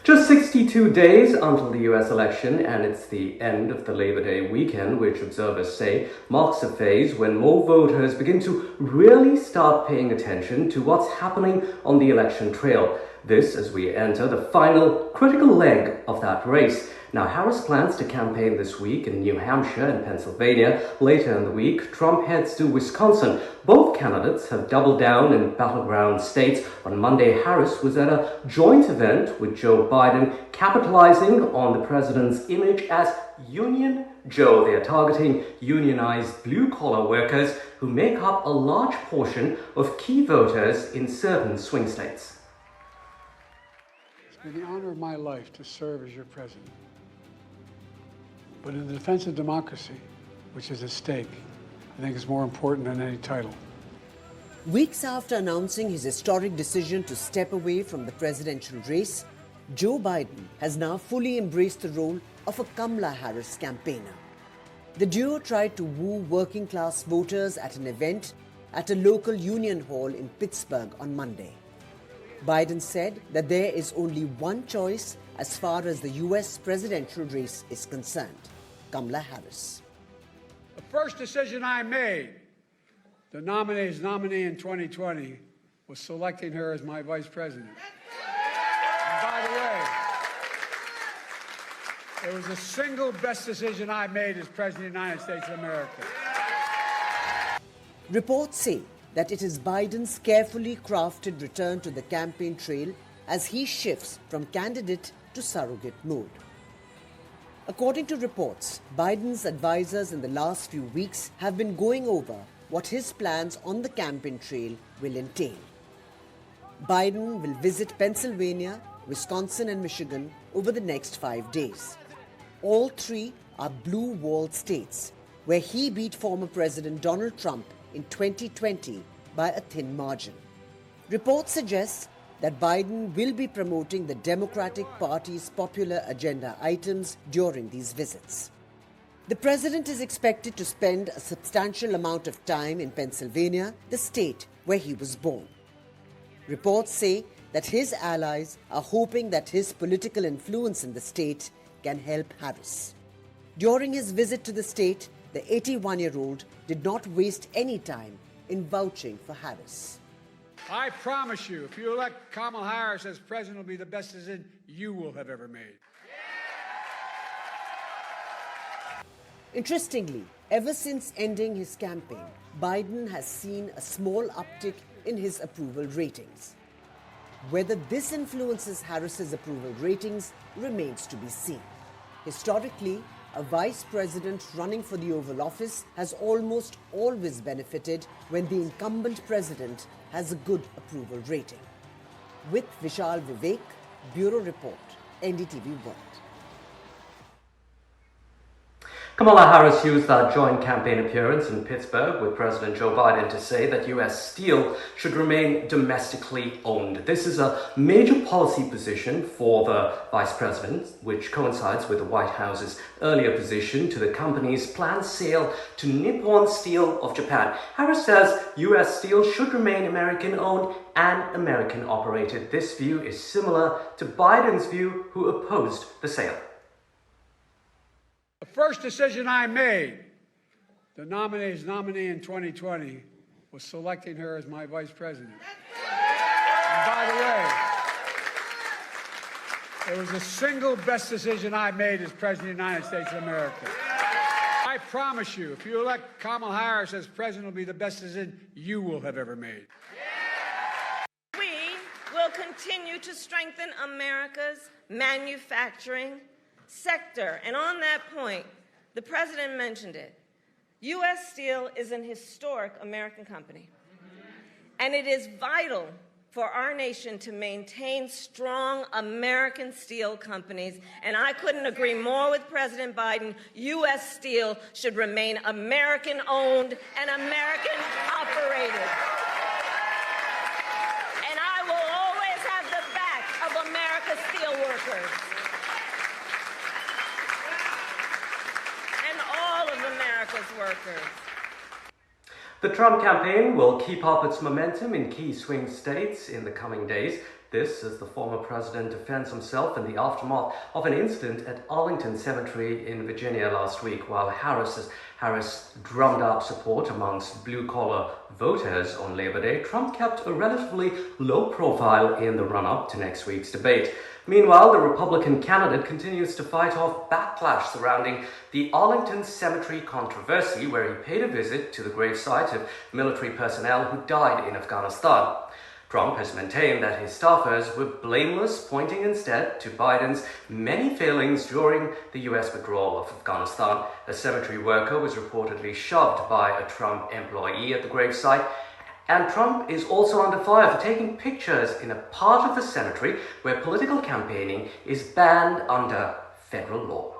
Just 62 days until the US election, and it's the end of the Labor Day weekend, which observers say marks a phase when more voters begin to really start paying attention to what's happening on the election trail. This as we enter the final critical leg of that race. Now, Harris plans to campaign this week in New Hampshire and Pennsylvania. Later in the week, Trump heads to Wisconsin. Both candidates have doubled down in battleground states. On Monday, Harris was at a joint event with Joe Biden, capitalizing on the president's image as Union Joe. They are targeting unionized blue-collar workers who make up a large portion of key voters in certain swing states. It's been the honor of my life to serve as your president. But in the defense of democracy, which is at stake, I think it's more important than any title. Weeks after announcing his historic decision to step away from the presidential race, Joe Biden has now fully embraced the role of a Kamala Harris campaigner. The duo tried to woo working-class voters at an event at a local union hall in Pittsburgh on Monday. Biden said that there is only one choice as far as the U.S. presidential race is concerned: Kamala Harris. The first decision I made, the nominee in 2020, was selecting her as my vice president. And by the way, it was the single best decision I made as president of the United States of America. Reports say that it is Biden's carefully crafted return to the campaign trail as he shifts from candidate to surrogate mode. According to reports, Biden's advisors in the last few weeks have been going over what his plans on the campaign trail will entail. Biden will visit Pennsylvania, Wisconsin and Michigan over the next 5 days. All three are blue wall states where he beat former President Donald Trump in 2020 by a thin margin. Reports suggest that Biden will be promoting the Democratic Party's popular agenda items during these visits. The president is expected to spend a substantial amount of time in Pennsylvania, the state where he was born. Reports say that his allies are hoping that his political influence in the state can help Harris. During his visit to the state, the 81-year-old did not waste any time in vouching for Harris. I promise you, if you elect Kamala Harris as president, it'll be the best decision you will have ever made. Interestingly, ever since ending his campaign, Biden has seen a small uptick in his approval ratings. Whether this influences Harris's approval ratings remains to be seen. Historically, a vice president running for the Oval Office has almost always benefited when the incumbent president has a good approval rating. With Vishal Vivek, Bureau Report, NDTV World. Kamala Harris used that joint campaign appearance in Pittsburgh with President Joe Biden to say that U.S. steel should remain domestically owned. This is a major policy position for the vice president, which coincides with the White House's earlier position to the company's planned sale to Nippon Steel of Japan. Harris says U.S. steel should remain American-owned and American-operated. This view is similar to Biden's view, who opposed the sale. The first decision I made, the nominee in 2020, was selecting her as my vice president. And by the way, it was the single best decision I made as president of the United States of America. I promise you, if you elect Kamala Harris as president, it'll be the best decision you will have ever made. We will continue to strengthen America's manufacturing sector. And on that point, the president mentioned it. U.S. Steel is an historic American company. And it is vital for our nation to maintain strong American steel companies. And I couldn't agree more with President Biden. U.S. Steel should remain American-owned and American-operated. And I will always have the back of America's steel workers. America's workers. The Trump campaign will keep up its momentum in key swing states in the coming days. This as the former president defends himself in the aftermath of an incident at Arlington Cemetery in Virginia last week, while Harris drummed up support amongst blue-collar voters on Labor Day. Trump kept a relatively low profile in the run-up to next week's debate. Meanwhile, the Republican candidate continues to fight off backlash surrounding the Arlington Cemetery controversy, where he paid a visit to the gravesite of military personnel who died in Afghanistan. Trump has maintained that his staffers were blameless, pointing instead to Biden's many failings during the U.S. withdrawal of Afghanistan. A cemetery worker was reportedly shoved by a Trump employee at the gravesite, and Trump is also under fire for taking pictures in a part of the cemetery where political campaigning is banned under federal law.